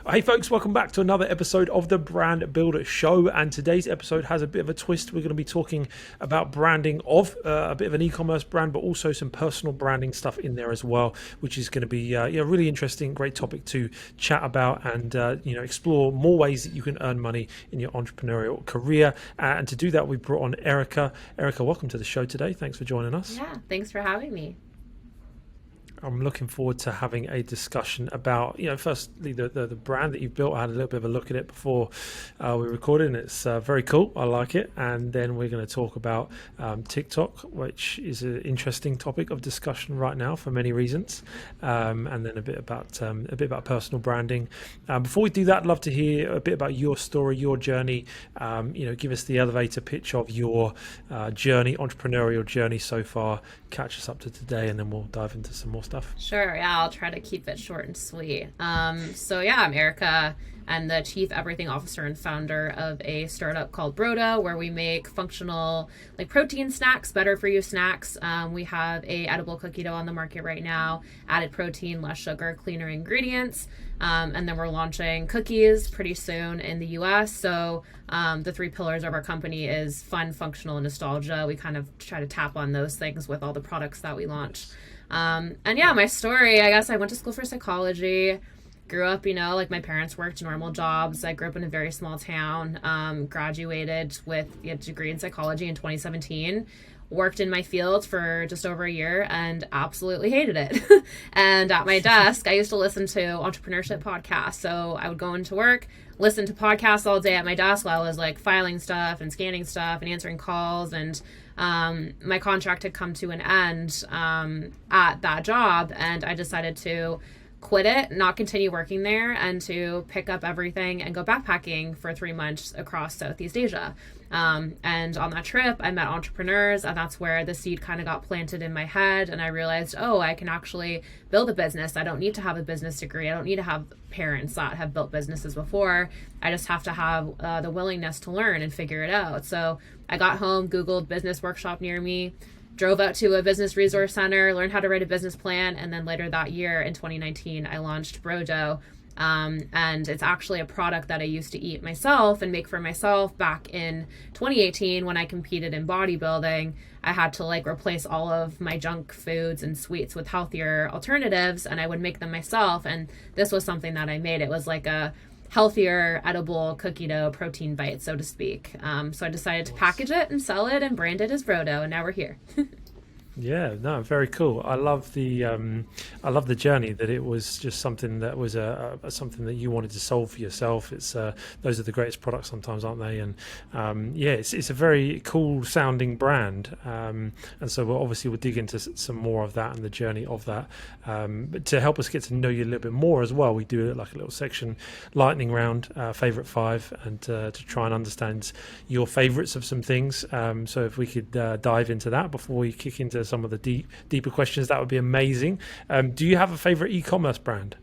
Hey folks, welcome back to another episode of the Brand Builder Show, and today's episode has a bit of a twist. We're going to be talking about branding of a bit of an e-commerce brand, but also some personal branding stuff in there as well, which is going to be really interesting, great topic to chat about and explore more ways that you can earn money in your entrepreneurial career. And to do that, we brought on Erica. Erica, welcome to the show today. Thanks for joining us. Yeah, thanks for having me. I'm looking forward to having a discussion about, firstly, the brand that you've built. I had a little bit of a look at it before we recorded, and it's very cool. I like it. And then we're going to talk about TikTok, which is an interesting topic of discussion right now for many reasons. And then a bit about personal branding. Before we do that, I'd love to hear a bit about your story, your journey. Give us the elevator pitch of your entrepreneurial journey so far. Catch us up to today, and then we'll dive into some more stuff. Sure, yeah, I'll try to keep it short and sweet. I'm Erica. I'm the Chief Everything Officer and founder of a startup called Brodo, where we make functional protein snacks, better for you snacks. We have a edible cookie dough on the market right now, added protein, less sugar, cleaner ingredients. And then we're launching cookies pretty soon in the US. So the three pillars of our company is fun, functional, and nostalgia. We kind of try to tap on those things with all the products that we launch. My story, I guess I went to school for psychology, grew up, my parents worked normal jobs. I grew up in a very small town, graduated with a degree in psychology in 2017, worked in my field for just over a year and absolutely hated it. And at my desk, I used to listen to entrepreneurship podcasts. So I would go into work, listen to podcasts all day at my desk while I was filing stuff and scanning stuff and answering calls. And my contract had come to an end at that job, and I decided to quit it, not continue working there, and to pick up everything and go backpacking for 3 months across Southeast Asia. And on that trip, I met entrepreneurs, and that's where the seed kind of got planted in my head. And I realized, I can actually build a business. I don't need to have a business degree. I don't need to have parents that have built businesses before. I just have to have the willingness to learn and figure it out. So I got home, Googled business workshop near me, drove out to a business resource center, learned how to write a business plan, and then later that year in 2019, I launched Brodo. And it's actually a product that I used to eat myself and make for myself back in 2018 when I competed in bodybuilding. I had to replace all of my junk foods and sweets with healthier alternatives, and I would make them myself. And this was something that I made. It was like a healthier, edible cookie dough protein bite, so to speak. So I decided to package it and sell it and brand it as Brodo, and now we're here. Yeah, no, very cool. I love the journey, that it was just something that was something that you wanted to solve for yourself. It's those are the greatest products sometimes, aren't they? And it's a very cool sounding brand. And so we'll dig into some more of that and the journey of that. But to help us get to know you a little bit more as well, we do a little section, lightning round, favorite five, and to try and understand your favorites of some things. So if we could dive into that before we kick into some of the deeper questions, that would be amazing. Do you have a favorite e-commerce brand?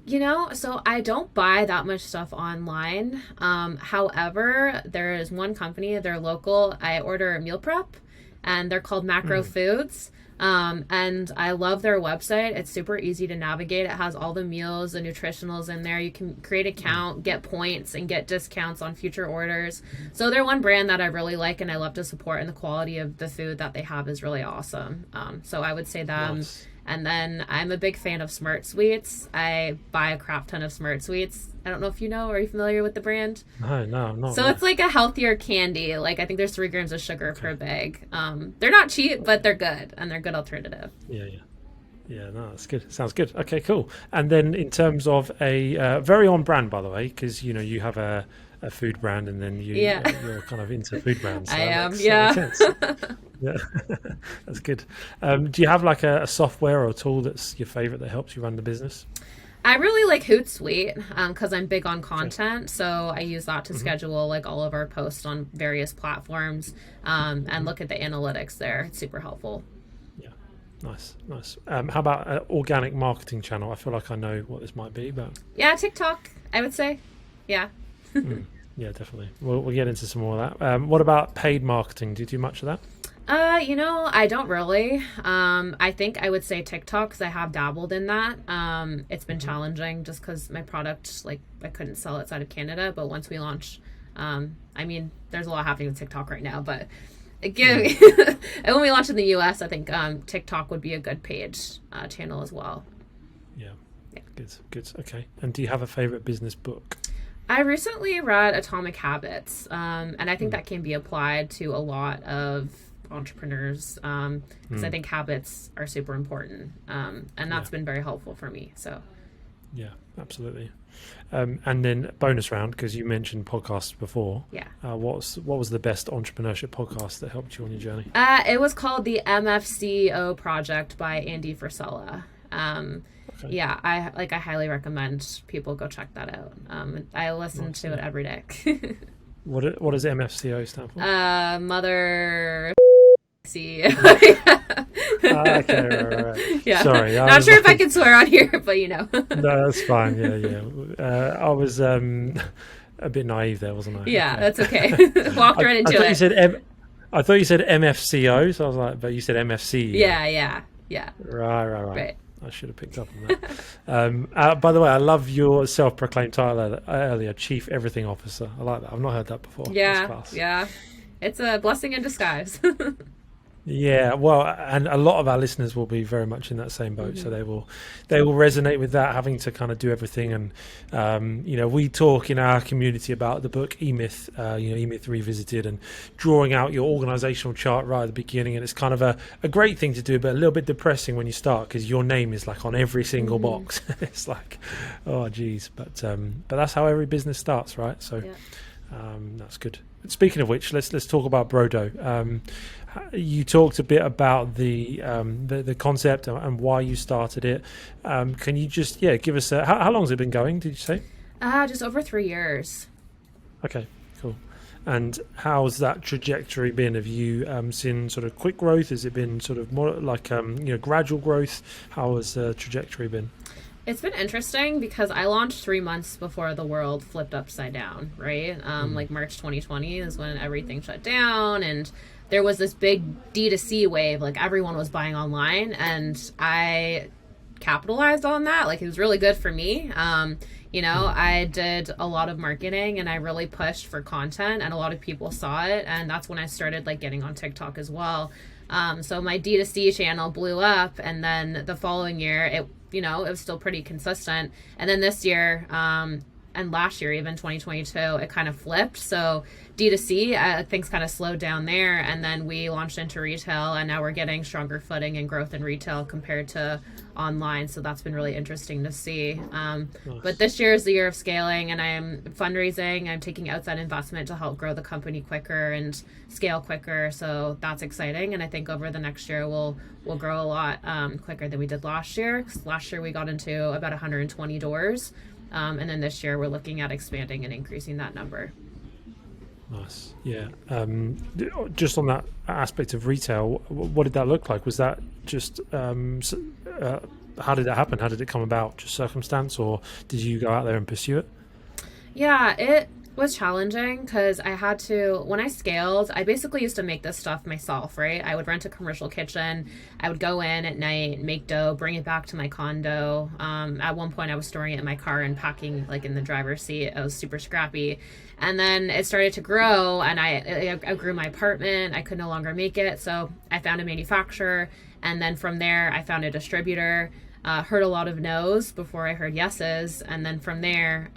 So I don't buy that much stuff online. However, there is one company, they're local. I order meal prep, and they're called Macro Foods. And I love their website. It's super easy to navigate. It has all the meals, the nutritionals in there. You can create an account, get points, and get discounts on future orders. So they're one brand that I really like and I love to support, and the quality of the food that they have is really awesome. So I would say them. Nice. And then I'm a big fan of Smart Sweets. I buy a crap ton of Smart Sweets. I don't know if you know, are you familiar with the brand? No, I'm not. So it's like a healthier candy. I think there's 3 grams of sugar per bag. They're not cheap, but they're good, and they're a good alternative. Yeah, no, that's good. Sounds good. Okay, cool. And then in terms of a very on brand, by the way, because you have a food brand, and then you're kind of into food brands. So I am, makes yeah. Sense. Yeah, that's good. Do you have a software or a tool that's your favorite that helps you run the business? I really like Hootsuite because I'm big on content. So I use that to schedule all of our posts on various platforms and look at the analytics there. It's super helpful. Yeah, nice. How about an organic marketing channel? I feel like I know what this might be, but yeah, TikTok, I would say. Yeah. Yeah, definitely. We'll get into some more of that. What about paid marketing? Do you do much of that? I don't really. I think I would say TikTok because I have dabbled in that. It's been challenging just because my product, like, I couldn't sell outside of Canada. But once we launch, there's a lot happening with TikTok right now. But again, and when we launch in the US, I think TikTok would be a good page channel as well. Yeah. Good. Okay. And do you have a favorite business book? I recently read Atomic Habits, and I think that can be applied to a lot of entrepreneurs because I think habits are super important, and that's been very helpful for me. So yeah, absolutely. And then bonus round, because you mentioned podcasts before. Yeah. What was the best entrepreneurship podcast that helped you on your journey? It was called the MFCEO Project by Andy Frisella. Okay. Yeah, I highly recommend people go check that out. I listen to it every day. What does MFCO stand for? Mother CEO. Okay, right. Yeah. Sorry, Not sure if I can swear on here, but No, that's fine. Yeah. I was a bit naive there, wasn't I? Yeah, Okay. that's okay. Walked right into it. I thought you said MFCO, so I was like, but you said MFC. Yeah. Right. I should have picked up on that. By the way, I love your self-proclaimed title earlier, Chief Everything Officer. I like that. I've not heard that before. That's class. Yeah. It's a blessing in disguise. Yeah, well, and a lot of our listeners will be very much in that same boat, so they will resonate with that, having to kind of do everything. And we talk in our community about the book E-Myth, E-Myth Revisited, and drawing out your organizational chart right at the beginning. And it's kind of a great thing to do, but a little bit depressing when you start because your name is like on every single box. It's like, oh geez, but that's how every business starts, right? So that's good. Speaking of which, let's talk about Brodo. You talked a bit about the concept and why you started it. Can you just give us how long has it been going? Did you say? Just over 3 years. Okay, cool. And how's that trajectory been? Have you seen sort of quick growth? Has it been sort of more like gradual growth? How has the trajectory been? It's been interesting because I launched 3 months before the world flipped upside down, right? Like March 2020 is when everything shut down and there was this big D2C wave, like everyone was buying online, and I capitalized on that. Like it was really good for me. I did a lot of marketing and I really pushed for content and a lot of people saw it, and that's when I started like getting on TikTok as well. So my D2C channel blew up, and then the following year it was still pretty consistent. And then this year, and last year, even 2022, it kind of flipped. So D2C, things kind of slowed down there. And then we launched into retail, and now we're getting stronger footing and growth in retail compared to online. So that's been really interesting to see. Nice. But this year is the year of scaling, and I am fundraising. I'm taking outside investment to help grow the company quicker and scale quicker. So that's exciting. And I think over the next year, we'll grow a lot quicker than we did last year. 'Cause last year, we got into about 120 doors. And then this year we're looking at expanding and increasing that number. Nice. Yeah. Just on that aspect of retail, what did that look like? Was that just how did it happen? How did it come about? Just circumstance, or did you go out there and pursue it? Yeah, it was challenging because I had to, when I scaled, I basically used to make this stuff myself, right? I would rent a commercial kitchen. I would go in at night, make dough, bring it back to my condo. At one point I was storing it in my car and packing like in the driver's seat. I was super scrappy. And then it started to grow, and I grew my apartment. I could no longer make it. So I found a manufacturer. And then from there I found a distributor. Heard a lot of no's before I heard yeses, and then from there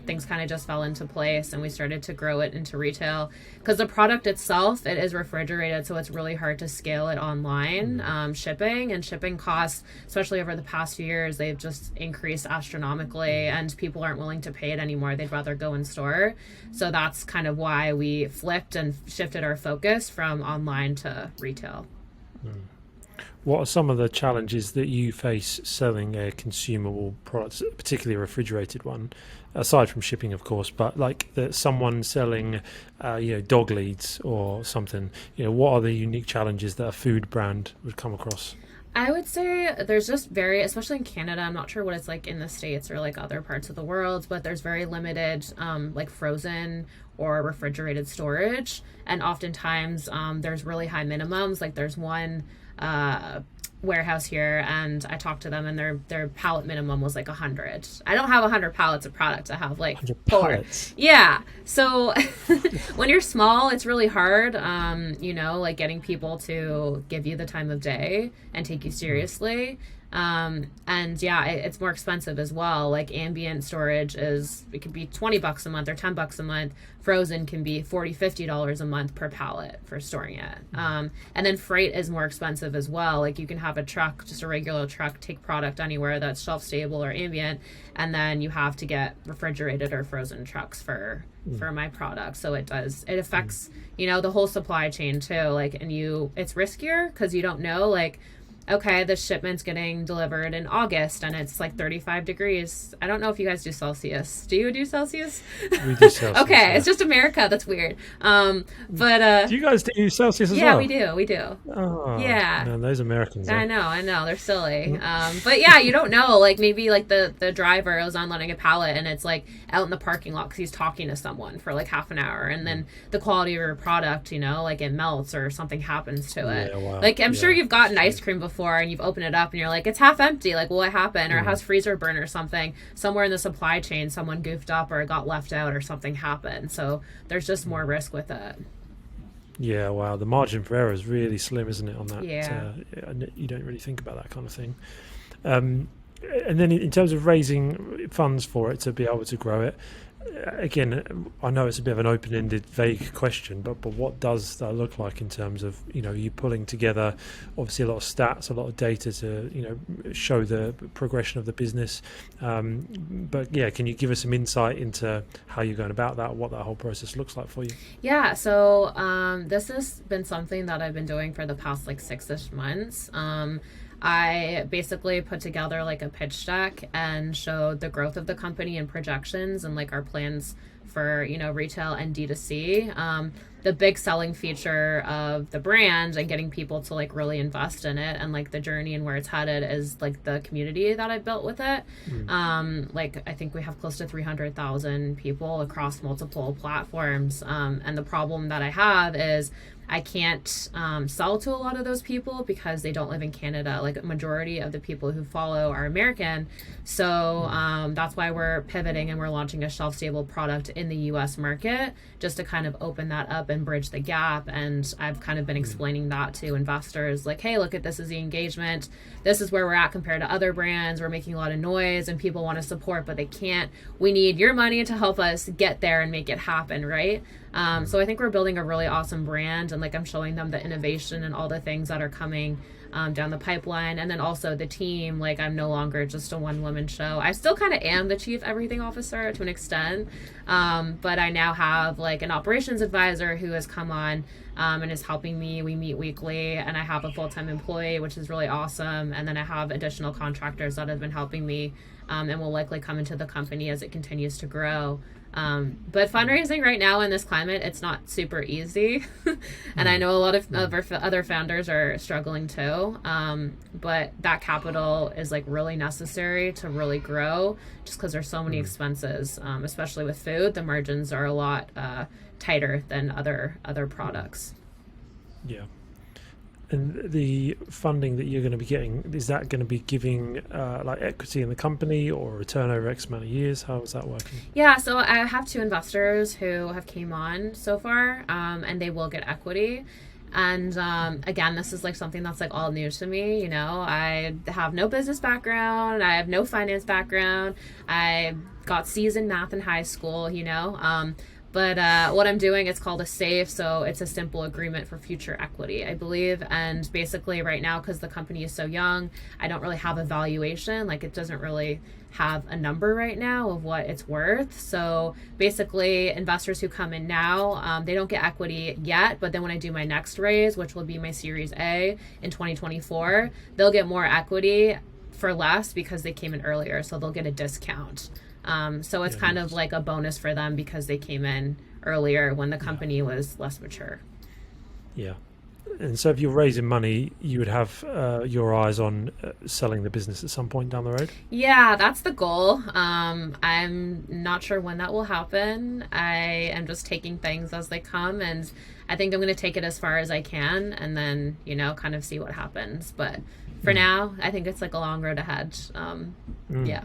things kind of just fell into place, and we started to grow it into retail because the product itself, it is refrigerated, so it's really hard to scale it online. Shipping costs, especially over the past few years, they've just increased astronomically, and people aren't willing to pay it anymore. They'd rather go in store. So that's kind of why we flipped and shifted our focus from online to retail. What are some of the challenges that you face selling a consumable product, particularly a refrigerated one, aside from shipping, of course, but like someone selling, dog leads or something? What are the unique challenges that a food brand would come across? I would say there's just very, especially in Canada, I'm not sure what it's like in the States or like other parts of the world, but there's very limited like frozen or refrigerated storage. And oftentimes there's really high minimums. Like there's one uh, warehouse here, and I talked to them, and their pallet minimum was like 100. I don't have 100 pallets of product. I have like 100 4. pallets. Yeah. So when you're small, it's really hard, like getting people to give you the time of day and take you seriously. And yeah, it's more expensive as well. Like ambient storage it could be $20 a month or $10 a month. Frozen can be $40-$50 a month per pallet for storing it. And then freight is more expensive as well. Like you can have a truck, just a regular truck, take product anywhere that's shelf stable or ambient, and then you have to get refrigerated or frozen trucks for my product. So it affects, the whole supply chain too. Like, and it's riskier because you don't know, like, okay, the shipment's getting delivered in August and it's like 35 degrees. I don't know if you guys do Celsius. Do you do Celsius? We do Celsius. Okay, yeah. it's just America. That's weird. Do you guys do Celsius as well? Yeah, we do. Oh, Yeah. man, those Americans. I know, they're silly. But yeah, you don't know. Like maybe like the driver is unloading a pallet and it's like out in the parking lot because he's talking to someone for like half an hour, and then the quality of your product, like it melts or something happens to it. Yeah, wow. Like I'm sure you've gotten ice cream before and you've opened it up and you're like, it's half empty. Like, what happened? Or it has freezer burn or something. Somewhere in the supply chain, someone goofed up or it got left out or something happened. So there's just more risk with it. Yeah, wow. The margin for error is really slim, isn't it, on that? Yeah. You don't really think about that kind of thing. And then in terms of raising funds for it to be able to grow it, again, I know it's a bit of an open-ended, vague question, but what does that look like in terms of, you pulling together, obviously, a lot of stats, a lot of data to, show the progression of the business. But yeah, can you give us some insight into how you're going about that, what that whole process looks like for you? Yeah, so this has been something that I've been doing for the past like 6-ish months. I basically put together like a pitch deck and showed the growth of the company and projections and like our plans for, retail and D2C. The big selling feature of the brand and getting people to like really invest in it and like the journey and where it's headed is like the community that I built with it. Like I think we have close to 300,000 people across multiple platforms. And the problem that I have is I can't sell to a lot of those people because they don't live in Canada. Like a majority of the people who follow are American. So that's why we're pivoting and we're launching a shelf-stable product in the US market just to kind of open that up and bridge the gap. And I've kind of been explaining that to investors like, hey, look at this is the engagement. This is where we're at compared to other brands. We're making a lot of noise and people want to support, but they can't. We need your money to help us get there and make it happen, right? So I think we're building a really awesome brand, and like I'm showing them the innovation and all the things that are coming down the pipeline. And then also the team, like I'm no longer just a one-woman show. I still kind of am the chief everything officer to an extent, but I now have like an operations advisor who has come on and is helping me. We meet weekly, and I have a full-time employee, which is really awesome. And then I have additional contractors that have been helping me and will likely come into the company as it continues to grow. But fundraising right now in this climate, it's not super easy. And I know a lot of other founders are struggling too. But that capital is like really necessary to really grow just because there's so many expenses, especially with food. The margins are a lot tighter than other products. Yeah. And the funding that you're going to be getting, is that going to be giving like equity in the company or a return over X amount of years? How is that working? Yeah, so I have 2 investors who have came on so far, and they will get equity. And again, this is like something that's like all new to me. I have no business background. I have no finance background. I got C's in math in high school, But what I'm doing, it's called a SAFE, so it's a simple agreement for future equity, I believe. And basically right now, because the company is so young, I don't really have a valuation. Like it doesn't really have a number right now of what it's worth. So basically investors who come in now, they don't get equity yet, but then when I do my next raise, which will be my Series A in 2024, they'll get more equity for less because they came in earlier, so they'll get a discount. So it's kind of like a bonus for them because they came in earlier when the company was less mature. Yeah. And so if you're raising money, you would have your eyes on selling the business at some point down the road? Yeah, that's the goal. I'm not sure when that will happen. I am just taking things as they come, and I think I'm going to take it as far as I can, and then kind of see what happens. But for Mm. now, I think it's like a long road ahead. Mm. Yeah.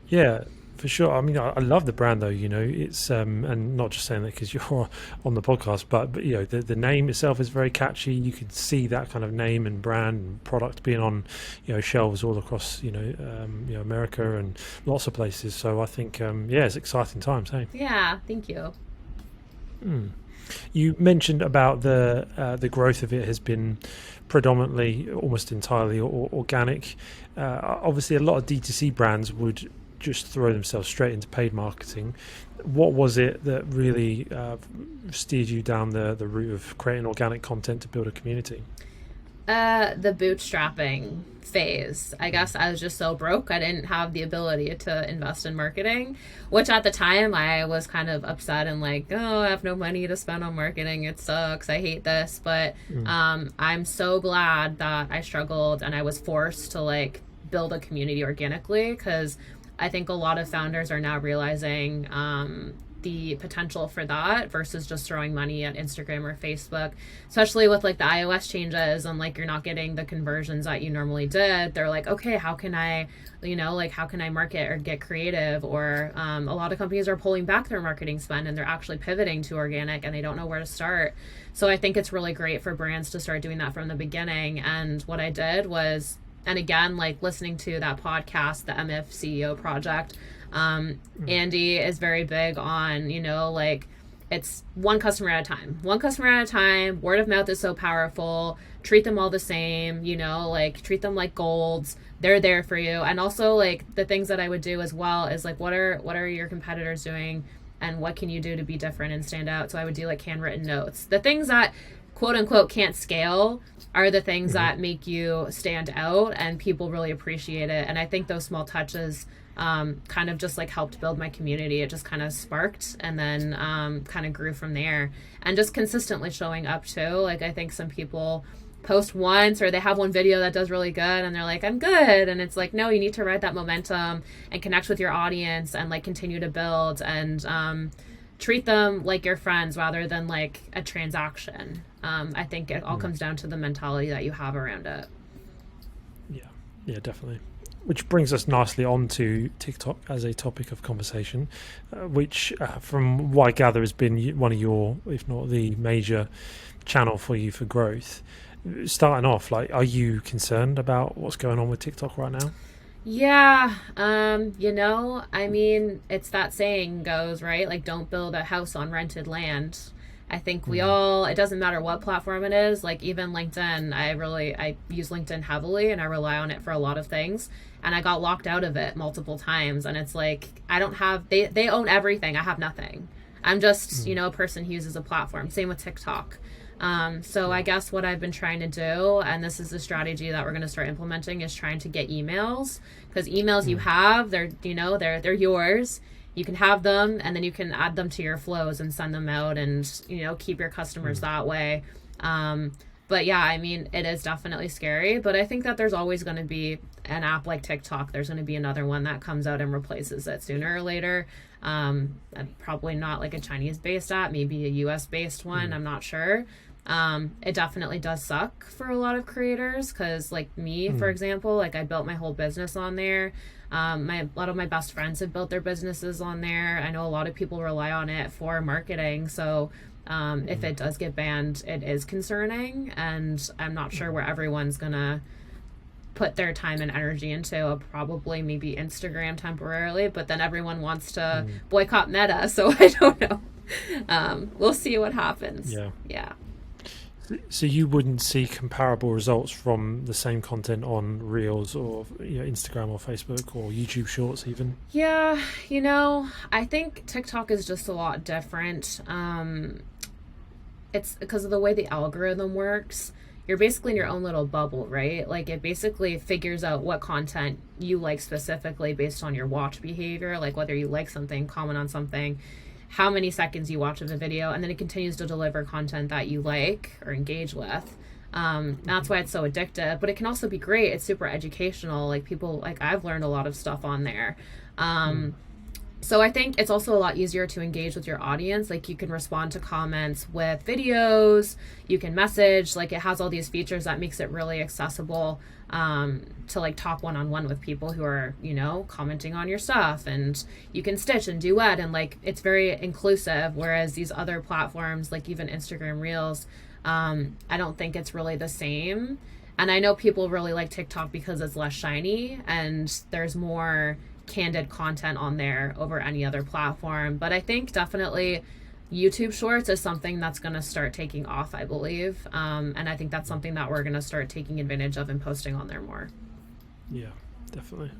Yeah, for sure. I mean, I love the brand though. It's and not just saying that because you're on the podcast, but the name itself is very catchy. You can see that kind of name and brand and product being on shelves all across America and lots of places. So I think yeah, it's exciting times. Hey. Yeah, thank you. Mm. You mentioned about the growth of it has been predominantly, almost entirely organic. Obviously, a lot of D2C brands would just throw themselves straight into paid marketing. What was it that really steered you down the route of creating organic content to build a community? The bootstrapping phase. I guess I was just so broke. I didn't have the ability to invest in marketing, which at the time I was kind of upset and like, oh, I have no money to spend on marketing. It sucks. I hate this. But I'm so glad that I struggled and I was forced to like build a community organically, because I think a lot of founders are now realizing the potential for that versus just throwing money at Instagram or Facebook, especially with like the iOS changes and like you're not getting the conversions that you normally did. They're like, okay, how can I market or get creative? Or a lot of companies are pulling back their marketing spend and they're actually pivoting to organic and they don't know where to start. So I think it's really great for brands to start doing that from the beginning. And what I did was, and again, like listening to that podcast, the MF CEO Project, Andy is very big on, like it's one customer at a time. One customer at a time. Word of mouth is so powerful. Treat them all the same, like treat them like golds. They're there for you. And also like the things that I would do as well is like what are your competitors doing and what can you do to be different and stand out? So I would do like handwritten notes. The things that quote unquote can't scale are the things that make you stand out and people really appreciate it. And I think those small touches kind of just like helped build my community. It just kind of sparked and then kind of grew from there. And just consistently showing up too. Like I think some people post once or they have one video that does really good and they're like, I'm good. And it's like, no, you need to ride that momentum and connect with your audience and like continue to build and treat them like your friends rather than like a transaction. I think it all comes down to the mentality that you have around it. Yeah, definitely. Which brings us nicely on to TikTok as a topic of conversation, which from what I gather has been one of your, if not the major channel for you for growth. Starting off, like, are you concerned about what's going on with TikTok right now? Yeah, I mean, it's that saying goes, right? Like, don't build a house on rented land. I think it doesn't matter what platform it is, like even LinkedIn, I use LinkedIn heavily and I rely on it for a lot of things. And I got locked out of it multiple times. And it's like, they own everything. I have nothing. I'm just, a person who uses a platform. Same with TikTok. So I guess what I've been trying to do, and this is the strategy that we're going to start implementing, is trying to get emails, because emails you have, they're yours. You can have them and then you can add them to your flows and send them out and, keep your customers that way. But yeah, I mean, it is definitely scary, but I think that there's always going to be an app like TikTok. There's going to be another one that comes out and replaces it sooner or later. And probably not like a Chinese based app, maybe a US based one. I'm not sure. It definitely does suck for a lot of creators because like me, for example, like I built my whole business on there. A lot of my best friends have built their businesses on there. I know a lot of people rely on it for marketing. So if it does get banned, it is concerning. And I'm not sure where everyone's going to put their time and energy into. Probably maybe Instagram temporarily, but then everyone wants to boycott Meta. So I don't know. We'll see what happens. Yeah. So you wouldn't see comparable results from the same content on Reels or Instagram or Facebook or YouTube Shorts even? Yeah, I think TikTok is just a lot different. It's because of the way the algorithm works. You're basically in your own little bubble, right? Like it basically figures out what content you like specifically based on your watch behavior, like whether you like something, comment on something. how many seconds you watch of the video, and then it continues to deliver content that you like or engage with. That's why it's so addictive, but it can also be great. It's super educational. Like people, like I've learned a lot of stuff on there. So I think it's also a lot easier to engage with your audience. Like you can respond to comments with videos, you can message, like it has all these features that makes it really accessible to like talk one-on-one with people who are, you know, commenting on your stuff, and you can stitch and duet, and like it's very inclusive. Whereas these other platforms, like even Instagram Reels, I don't think it's really the same. And I know people really like TikTok because it's less shiny and there's more candid content on there over any other platform. But I think definitely YouTube Shorts is something that's going to start taking off, I believe. And I think that's something that we're going to start taking advantage of and posting on there more. Yeah, definitely.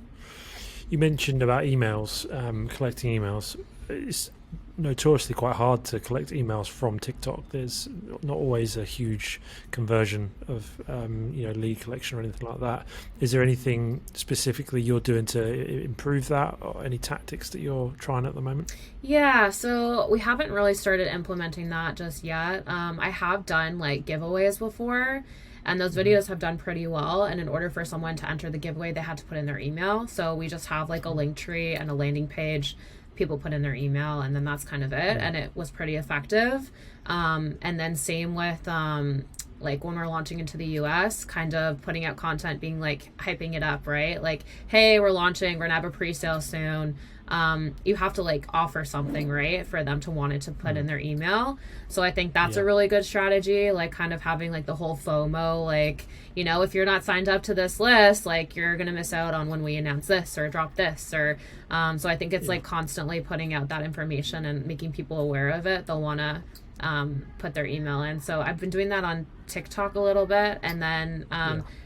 You mentioned about emails, collecting emails. It's notoriously quite hard to collect emails from TikTok. There's not always a huge conversion of lead collection or anything like that. Is there anything specifically you're doing to improve that, or any tactics that you're trying at the moment? Yeah, so we haven't really started implementing that just yet. I have done like giveaways before, and those videos have done pretty well. And in order for someone to enter the giveaway, they had to put in their email. So we just have like a link tree and a landing page. People put in their email, and then that's kind of it. And it was pretty effective. And then same with like when we're launching into the US, kind of putting out content, being like hyping it up, right? Like, hey, we're launching, we're gonna have a pre-sale soon. You have to like offer something, right, for them to want it to put in their email. So I think that's a really good strategy, like kind of having like the whole FOMO, like, you know, if you're not signed up to this list, like you're gonna miss out on when we announce this or drop this, or so I think it's like constantly putting out that information and making people aware of it. They'll want to put their email in. So I've been doing that on TikTok a little bit, and then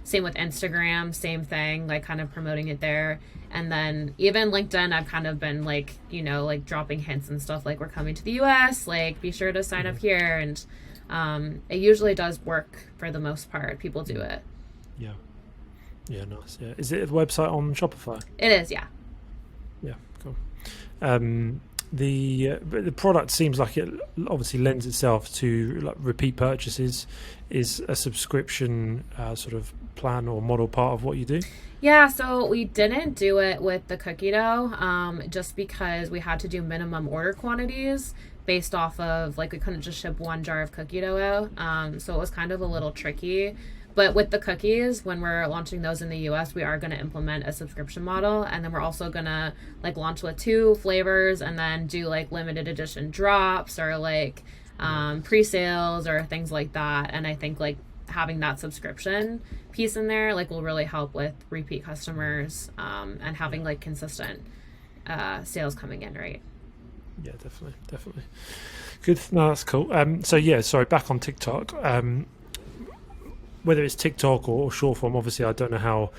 same with Instagram, same thing, like kind of promoting it there. And then even LinkedIn, I've kind of been like, you know, like dropping hints and stuff, like we're coming to the US, like be sure to sign up here. And it usually does work for the most part. People do it. Yeah, nice. Yeah, is it a website on Shopify? It is, yeah. Yeah, cool. The product seems like it obviously lends itself to like repeat purchases. Is a subscription sort of plan or model part of what you do? Yeah, so we didn't do it with the cookie dough, just because we had to do minimum order quantities based off of, like, we couldn't just ship one jar of cookie dough out. So it was kind of a little tricky. But with the cookies, when we're launching those in the US, we are going to implement a subscription model. And then we're also going to like launch with 2 flavors, and then do like limited edition drops or like pre-sales or things like that. And I think like having that subscription piece in there like will really help with repeat customers and having like consistent sales coming in, right? Yeah, definitely. Good. No, that's cool. So yeah, sorry, back on TikTok. Whether it's TikTok or short form, obviously I don't know how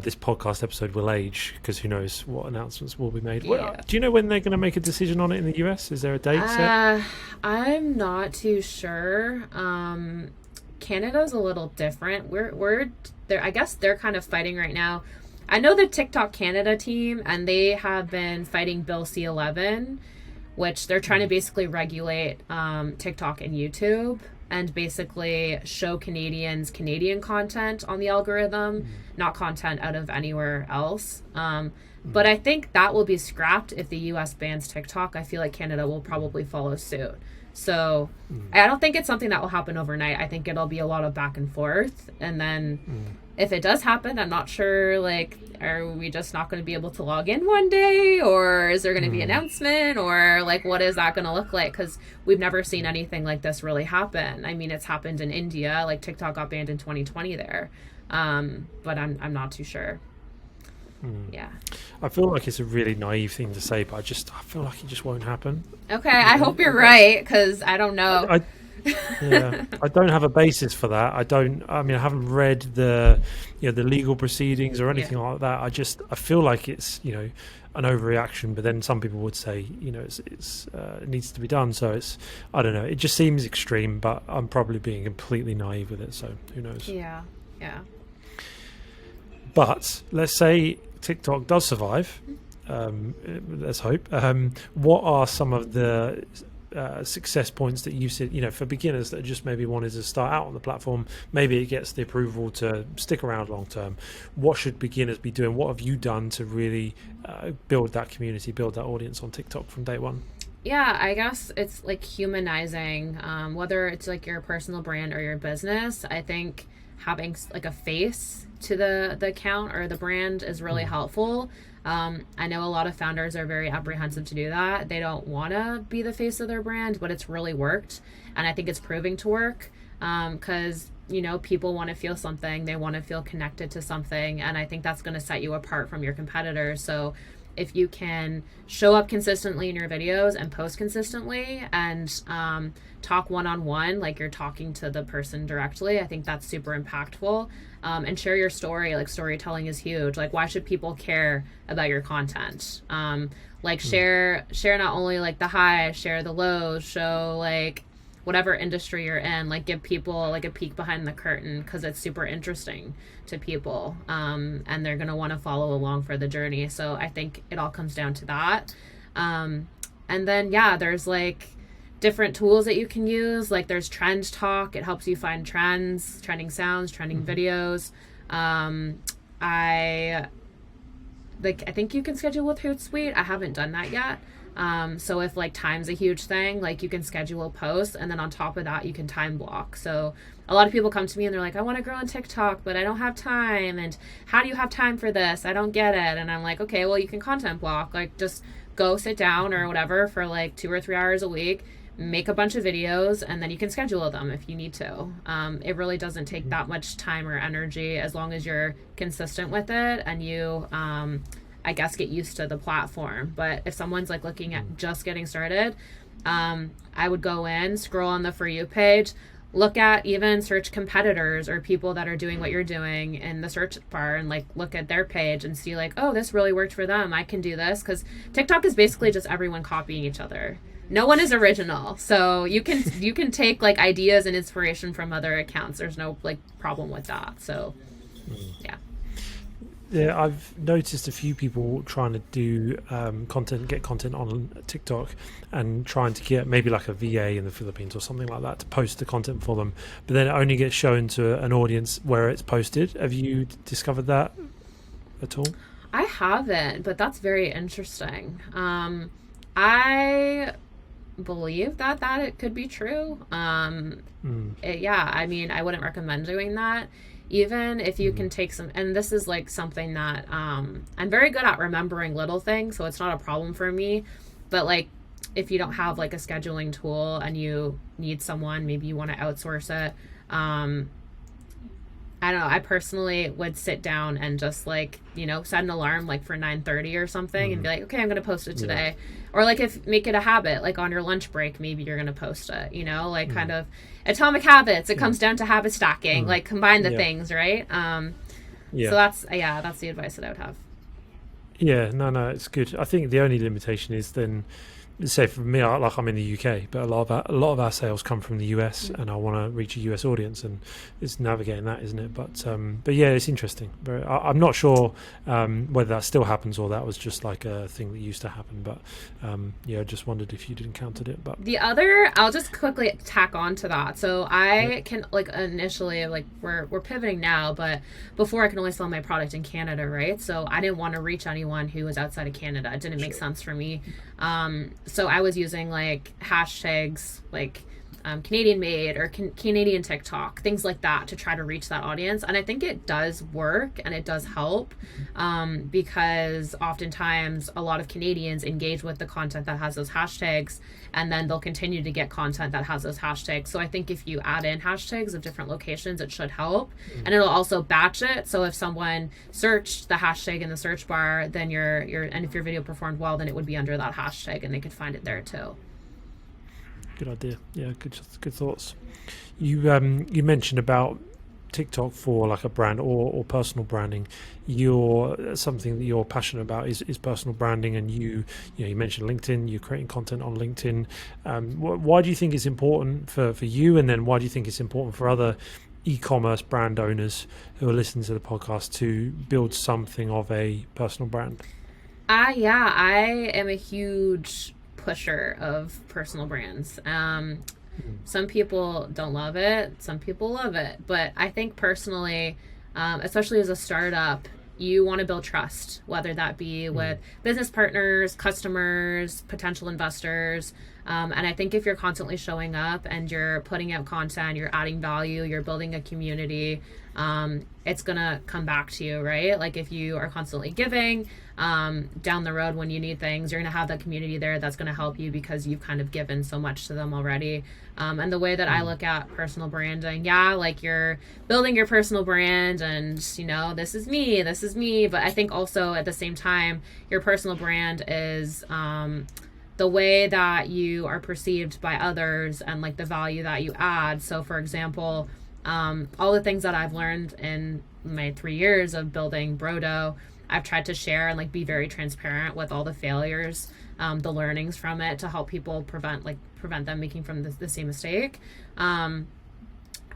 this podcast episode will age, because who knows what announcements will be made. Yeah. Do you know when they're going to make a decision on it in the US? Is there a date set? I'm not too sure. Canada's a little different. We're there. I guess they're kind of fighting right now. I know the TikTok Canada team, and they have been fighting Bill C-11, which they're trying to basically regulate TikTok and YouTube, and basically show Canadians Canadian content on the algorithm, not content out of anywhere else. But I think that will be scrapped if the US bans TikTok. I feel like Canada will probably follow suit. So I don't think it's something that will happen overnight. I think it'll be a lot of back and forth. And then if it does happen, I'm not sure, like, are we just not going to be able to log in one day, or is there going to be an announcement, or like what is that going to look like? Because we've never seen anything like this really happen. I mean, it's happened in India, like TikTok got banned in 2020 there, but I'm not too sure. Yeah, I feel like it's a really naive thing to say, but I feel like it just won't happen. Okay, I hope you're right, because I don't know. I don't have a basis for that. I haven't read the legal proceedings or anything like that. I feel like it's an overreaction, but then some people would say it needs to be done. So I don't know. It just seems extreme, but I'm probably being completely naive with it. So who knows? Yeah. But let's say TikTok does survive. let's hope. What are some of the success points that you said, for beginners that just maybe wanted to start out on the platform, maybe it gets the approval to stick around long term? What should beginners be doing? What have you done to really build that community, build that audience on TikTok from day one? Yeah, I guess it's like humanizing, whether it's like your personal brand or your business. I think having like a face to the account or the brand is really helpful. I know a lot of founders are very apprehensive to do that. They don't want to be the face of their brand, but it's really worked. And I think it's proving to work, because, people want to feel something. They want to feel connected to something. And I think that's going to set you apart from your competitors. So if you can show up consistently in your videos and post consistently and talk one-on-one, like you're talking to the person directly, I think that's super impactful. And share your story. Like, storytelling is huge. Like, why should people care about your content? Share not only like the highs, share the lows, show like whatever industry you're in, like give people like a peek behind the curtain, because it's super interesting to people, and they're going to want to follow along for the journey. So I think it all comes down to that. And then, there's like different tools that you can use. Like there's Trend Talk. It helps you find trends, trending sounds, trending videos. I think you can schedule with Hootsuite. I haven't done that yet. So if like time's a huge thing, like you can schedule posts, and then on top of that, you can time block. So a lot of people come to me and they're like, I want to grow on TikTok, but I don't have time. And how do you have time for this? I don't get it. And I'm like, okay, well, you can content block. Like just go sit down or whatever for like 2 or 3 hours a week, make a bunch of videos, and then you can schedule them if you need to. It really doesn't take that much time or energy, as long as you're consistent with it and you, I guess, get used to the platform. But if someone's like looking at just getting started, I would go in, scroll on the For You page, look at, even search competitors or people that are doing what you're doing in the search bar, and like look at their page and see like, oh, this really worked for them, I can do this. Because TikTok is basically just everyone copying each other. No one is original. So you can take like ideas and inspiration from other accounts. There's no like problem with that. So yeah. Yeah, I've noticed a few people trying to do get content on TikTok, and trying to get maybe like a VA in the Philippines or something like that to post the content for them, but then it only gets shown to an audience where it's posted. Have you discovered that at all? I haven't, but that's very interesting. I believe that it could be true. I mean, I wouldn't recommend doing that. Even if you can take some, and this is like something that I'm very good at remembering little things, so it's not a problem for me. But like, if you don't have like a scheduling tool and you need someone, maybe you want to outsource it. I don't know. I personally would sit down and just like, set an alarm like for 9:30 or something, and be like, okay, I'm going to post it today. Or like, make it a habit, like on your lunch break, maybe you're going to post it, like kind of atomic habits. It comes down to habit stacking, like combine the things, right? So that's the advice that I would have. Yeah, no, it's good. I think the only limitation is then, say for me, like I'm in the UK, but a lot of our sales come from the US, and I want to reach a US audience, and it's navigating that, isn't it? But yeah, it's interesting. I'm not sure whether that still happens or that was just like a thing that used to happen. But I just wondered if you'd encountered it. But the other, I'll just quickly tack on to that. So I can like initially like we're pivoting now, but before I can only sell my product in Canada, right? So I didn't want to reach anyone who was outside of Canada. It didn't make sense for me. So I was using like hashtags like Canadian made or Canadian TikTok, things like that, to try to reach that audience. And I think it does work and it does help, because oftentimes a lot of Canadians engage with the content that has those hashtags, and then they'll continue to get content that has those hashtags. So I think if you add in hashtags of different locations, it should help. And it'll also batch it. So if someone searched the hashtag in the search bar, then and if your video performed well, then it would be under that hashtag and they could find it there too. Good idea. Yeah, good thoughts. You mentioned about TikTok for like a brand or personal branding. Something that you're passionate about is personal branding, and you mentioned LinkedIn. You're creating content on LinkedIn. Why do you think it's important for you, and then why do you think it's important for other e-commerce brand owners who are listening to the podcast to build something of a personal brand? Yeah, I am a huge pusher of personal brands. Some people don't love it, some people love it, but I think personally, especially as a startup, you want to build trust, whether that be Mm. with business partners, customers, potential investors. And I think if you're constantly showing up and you're putting out content, you're adding value, you're building a community, it's going to come back to you, right? Like if you are constantly giving, down the road when you need things, you're going to have that community there that's going to help you because you've kind of given so much to them already. And the way that I Mm. look at personal branding, yeah, like you're building your personal brand and, you know, this is me, this is me. But I think also at the same time, your personal brand is the way that you are perceived by others and like the value that you add. So, for example, all the things that I've learned in my 3 years of building Brodo, I've tried to share and like be very transparent with all the failures, the learnings from it to help people prevent them making from the same mistake. And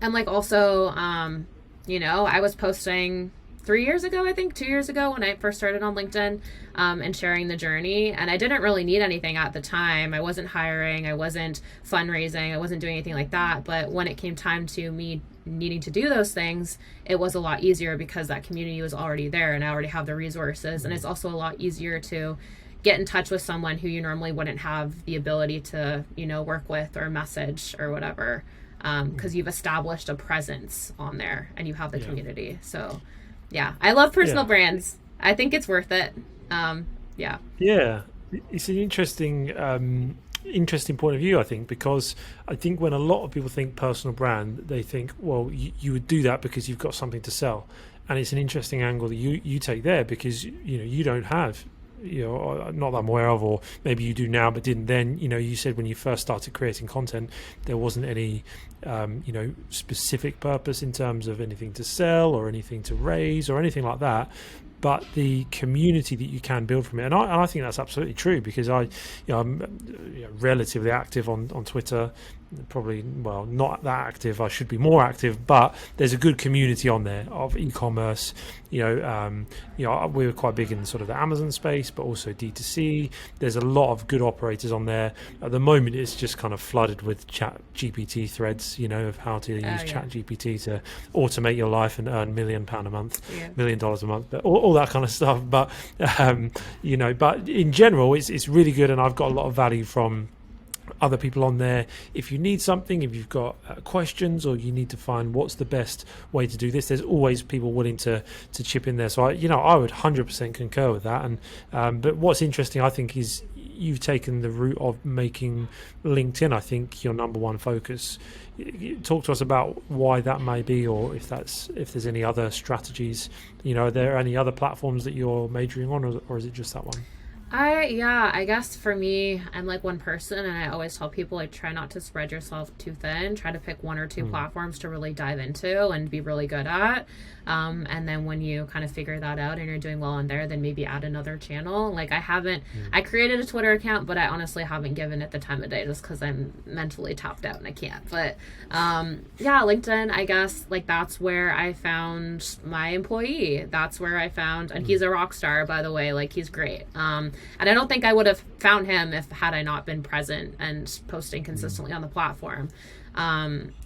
like also, I was posting 3 years ago, I think 2 years ago when I first started on LinkedIn, and sharing the journey. And I didn't really need anything at the time. I wasn't hiring, I wasn't fundraising, I wasn't doing anything like that. But when it came time to me needing to do those things, it was a lot easier because that community was already there and I already have the resources. And it's also a lot easier to get in touch with someone who you normally wouldn't have the ability to, work with or message or whatever, because you've established a presence on there and you have the Yeah. community. So yeah, I love personal Yeah. brands. I think it's worth it. Yeah. Yeah, it's an interesting point of view, I think, because I think when a lot of people think personal brand, they think, well, you would do that because you've got something to sell, and it's an interesting angle that you take there because you don't have. Not that I'm aware of, or maybe you do now, but didn't then. You said when you first started creating content, there wasn't any, specific purpose in terms of anything to sell or anything to raise or anything like that. But the community that you can build from it, and I think that's absolutely true because I'm relatively active on Twitter. Probably, well, not that active. I should be more active, but there's a good community on there of e-commerce. We were quite big in sort of the Amazon space, but also D2C. There's a lot of good operators on there. At the moment, it's just kind of flooded with Chat GPT threads, of how to use Yeah. Chat GPT to automate your life and earn £1 million a month, Yeah. $1 million a month, but all that kind of stuff. But but in general, it's really good, and I've got a lot of value from other people on there. If you need something, if you've got questions, or you need to find what's the best way to do this, there's always people willing to chip in there. So I would 100% concur with that. And but what's interesting, I think, is you've taken the route of making LinkedIn, I think, your number one focus. Talk to us about why that may be, or if there's any other strategies. Are there any other platforms that you're majoring on, or is it just that one? I guess for me, I'm like one person, and I always tell people like try not to spread yourself too thin. Try to pick one or two platforms to really dive into and be really good at. And then when you kind of figure that out and you're doing well on there, then maybe add another channel. Like I created a Twitter account, but I honestly haven't given it the time of day just because I'm mentally tapped out and I can't. But LinkedIn, I guess like that's where I found my employee. That's where I found, and he's a rock star, by the way. Like he's great. And I don't think I would have found him had I not been present and posting consistently on the platform.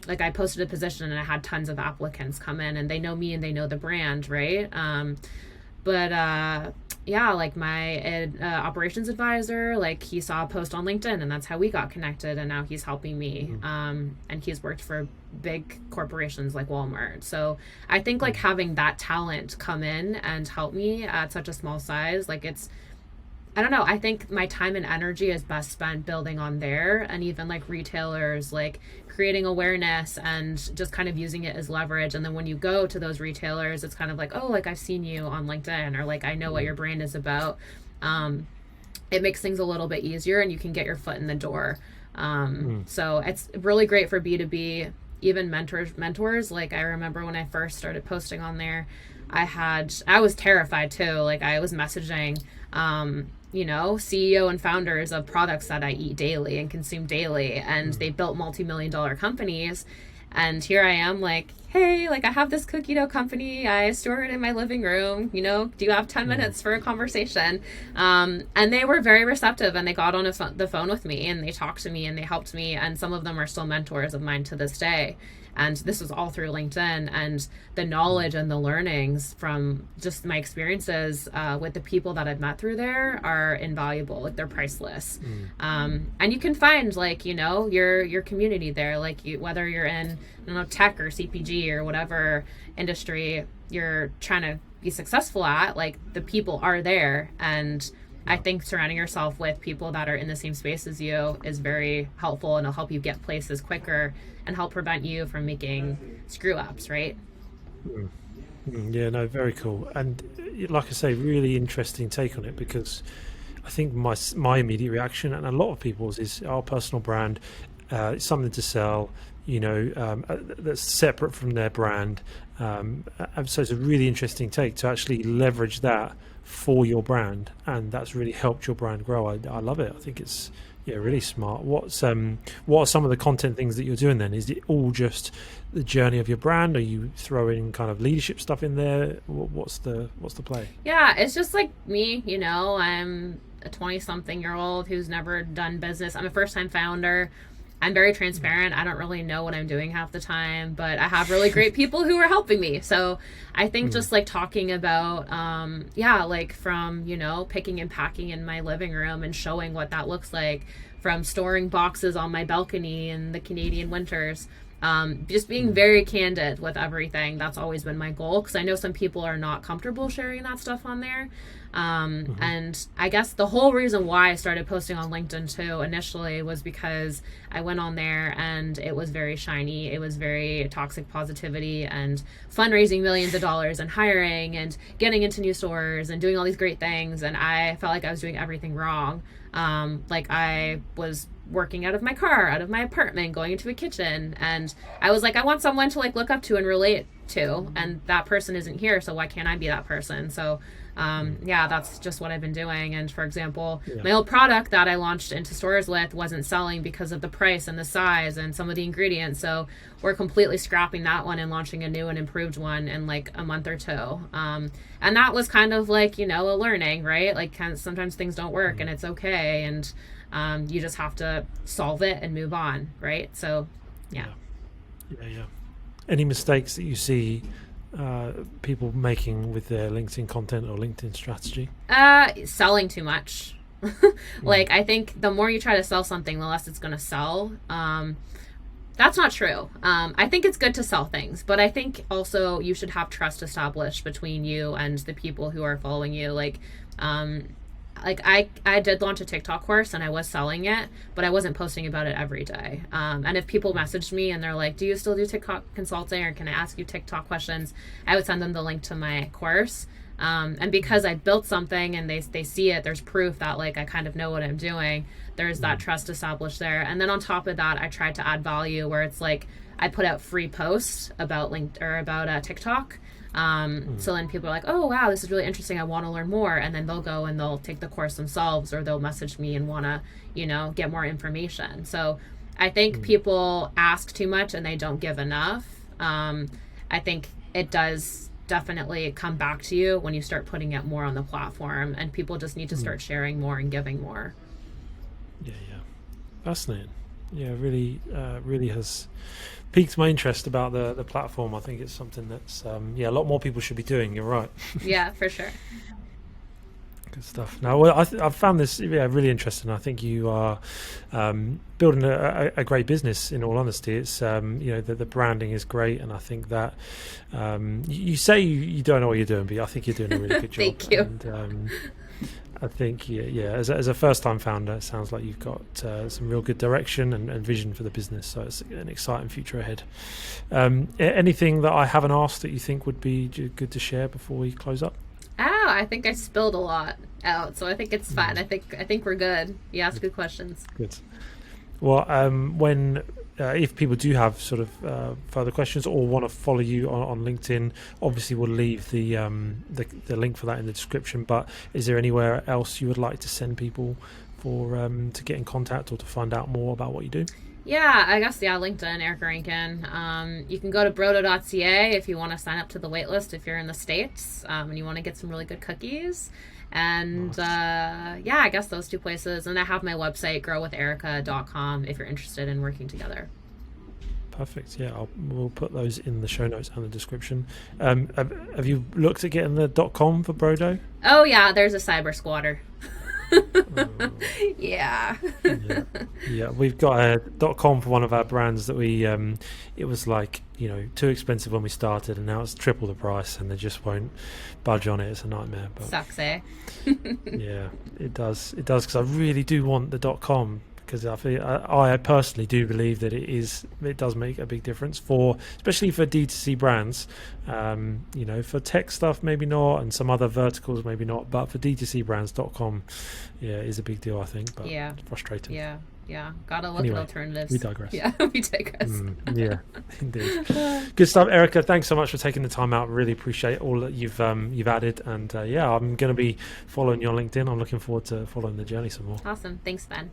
Like I posted a position and I had tons of applicants come in, and they know me and they know the brand, right? Like my operations advisor, like he saw a post on LinkedIn and that's how we got connected, and now he's helping me. And he's worked for big corporations like Walmart. So I think like having that talent come in and help me at such a small size, like I don't know. I think my time and energy is best spent building on there, and even like retailers, like creating awareness and just kind of using it as leverage. And then when you go to those retailers, it's kind of like, oh, like I've seen you on LinkedIn, or like I know what your brand is about. It makes things a little bit easier, and you can get your foot in the door. So it's really great for B2B, even mentors. Like I remember when I first started posting on there, I was terrified too. Like I was messaging, CEO and founders of products that I eat daily and consume daily, and they built multi-million-dollar companies. And here I am, like, hey, like I have this cookie dough company. I store it in my living room. You know, do you have 10 minutes for a conversation? And they were very receptive, and they got on the phone with me, and they talked to me, and they helped me. And some of them are still mentors of mine to this day. And this was all through LinkedIn, and the knowledge and the learnings from just my experiences with the people that I've met through there are invaluable. Like, they're priceless. And you can find, like, you know, your community there, like whether you're in, I don't know, tech or CPG or whatever industry you're trying to be successful at, like, the people are there. And I think surrounding yourself with people that are in the same space as you is very helpful, and it'll help you get places quicker and help prevent you from making screw ups, right? Yeah, no, very cool. And like I say, really interesting take on it, because I think my immediate reaction, and a lot of people's, is our personal brand. It's something to sell, you know, that's separate from their brand. So it's a really interesting take to actually leverage that for your brand, and that's really helped your brand grow. I love it. I think it's really smart. What are some of the content things that you're doing then? Is it all just the journey of your brand? Are you throwing kind of leadership stuff in there? What's the play? Yeah, it's just like me, you know, I'm a 20-something-year-old who's never done business. I'm a first-time founder. I'm very transparent. I don't really know what I'm doing half the time, but I have really great people who are helping me. So I think just like talking about, like from, you know, picking and packing in my living room and showing what that looks like, from storing boxes on my balcony in the Canadian winters, just being very candid with everything. That's always been my goal, because I know some people are not comfortable sharing that stuff on there. And I guess the whole reason why I started posting on LinkedIn too initially was because I went on there and it was very shiny. It was very toxic positivity and fundraising millions of dollars and hiring and getting into new stores and doing all these great things. And I felt like I was doing everything wrong. Like I was working out of my car, out of my apartment, going into a kitchen. And I was like, I want someone to like look up to and relate to. And that person isn't here. So why can't I be that person? So that's just what I've been doing. And for example, my old product that I launched into stores with wasn't selling because of the price and the size and some of the ingredients. So we're completely scrapping that one and launching a new and improved one in like a month or two. And that was kind of like, you know, a learning, right? Like sometimes things don't work and it's okay. And you just have to solve it and move on, right? So, yeah. Any mistakes that you see people making with their LinkedIn content or LinkedIn strategy? Selling too much. Like, I think the more you try to sell something, the less it's going to sell. That's not true. I think it's good to sell things, but I think also you should have trust established between you and the people who are following you. Like I did launch a TikTok course and I was selling it, but I wasn't posting about it every day. And if people messaged me and they're like, do you still do TikTok consulting, or can I ask you TikTok questions? I would send them the link to my course. And because I built something and they see it, there's proof that like I kind of know what I'm doing. There's that trust established there. And then on top of that, I tried to add value where it's like I put out free posts about TikTok. So then people are like, oh wow, this is really interesting, I want to learn more, and then they'll go and they'll take the course themselves, or they'll message me and want to, you know, get more information. So I think people ask too much and they don't give enough. I think it does definitely come back to you when you start putting it more on the platform, and people just need to start sharing more and giving more. Fascinating. Really has piqued my interest about the platform. I think it's something that's a lot more people should be doing. You're right. Yeah, for sure. Good stuff. Now, I've found this really interesting. I think you are building a great business. In all honesty, it's the branding is great, and I think that you say you don't know what you're doing, but I think you're doing a really good job. Thank you. And, I think, as a first-time founder, it sounds like you've got some real good direction and vision for the business. So it's an exciting future ahead. Anything that I haven't asked that you think would be good to share before we close up? I think I spilled a lot out, so I think it's fine. I think we're good. You asked good questions. Good. Well, if people do have sort of further questions or want to follow you on LinkedIn, obviously we'll leave the link for that in the description. But is there anywhere else you would like to send people for to get in contact or to find out more about what you do? Yeah, I guess, yeah, LinkedIn, Erica Rankin. You can go to brodo.ca if you want to sign up to the waitlist if you're in the States, and you want to get some really good cookies. And Nice. yeah, I guess those two places. And I have my website, growwitherica.com, if you're interested in working together. Perfect. Yeah, we'll put those in the show notes and the description. Have you looked at getting the .com for Brodo? Oh, yeah, there's a cyber squatter. Oh, Yeah. yeah, yeah. We've got a .com for one of our brands that we. It was like too expensive when we started, and now it's triple the price, and they just won't budge on it. It's a nightmare. But Sucks, eh? yeah, it does. It does because I really do want the .com. Because I personally do believe that it does make a big difference especially for D2C brands. For tech stuff maybe not, and some other verticals maybe not, but for D2C brands, .com, yeah, is a big deal, I think. But Yeah. it's frustrating. Yeah. Yeah. Gotta look Anyway, at alternatives. we digress. Yeah, we digress. Yeah, indeed. Good stuff, Erica. Thanks so much for taking the time out. Really appreciate all that you've added, and yeah, I'm going to be following you on LinkedIn. I'm looking forward to following the journey some more. Awesome. Thanks, Ben.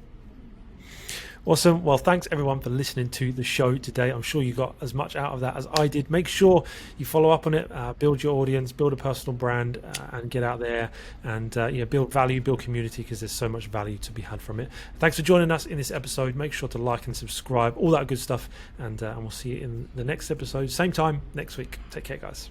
Awesome. Well, thanks everyone for listening to the show today. I'm sure you got as much out of that as I did. Make sure you follow up on it, build your audience, build a personal brand, and get out there and build value, build community, because there's so much value to be had from it. Thanks for joining us in this episode. Make sure to like and subscribe, all that good stuff, and we'll see you in the next episode, same time next week. Take care, guys.